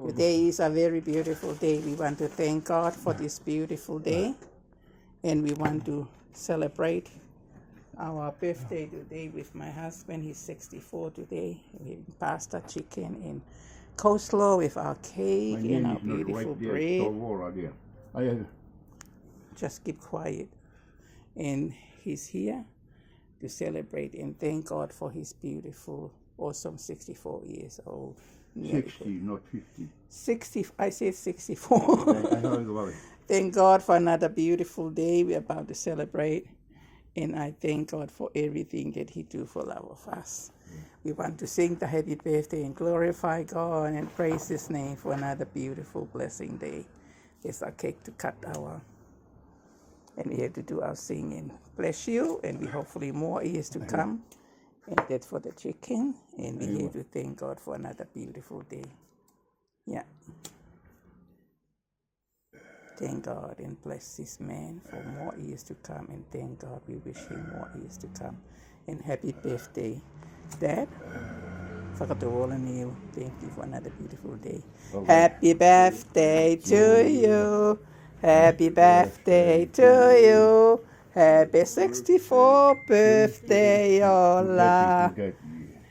Today is a very beautiful day. We want to thank God for this beautiful day. And we want to celebrate our birthday today with my husband. He's 64 today. We pasta, chicken, and coleslaw with our cake and our beautiful bread. Just keep quiet. And he's here to celebrate and thank God for his beautiful, awesome 64 years old. 60, not 50. 60, I said 64. Thank God for another beautiful day we're about to celebrate. And I thank God for everything that he do for all of us. We want to sing the happy birthday and glorify God and praise his name for another beautiful blessing day. There's a cake to cut and we have to do our singing. Bless you, and we hopefully more years to come. And that's for the chicken. And we have to thank God for another beautiful day. Yeah. Thank God and bless this man for more years to come. And thank God, we wish him more years to come. And happy birthday, Dad. Fàkafetai, thank you for another beautiful day. Happy birthday to you. Happy birthday to you. Happy 64th birthday, Yola.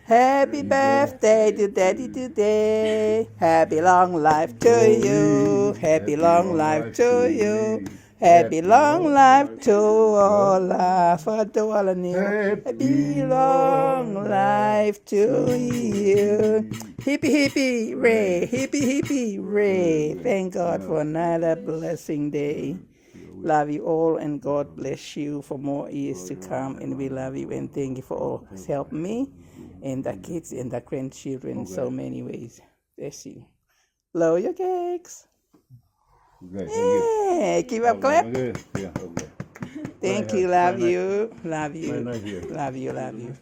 Happy birthday to Daddy today. Happy long life to you. Happy long life to you. Happy long life to Ola. Happy long life to you. Hippie, hippie, ray. Hippie, hippie, ray. Thank God for another blessing day. Love you all, and God bless you for more years to come. And we love you and thank you for all helping me and the kids and the grandchildren in so many ways. Bless you. Blow your cakes. Yeah, keep up clap. Thank you, love you, love you, love you, love you.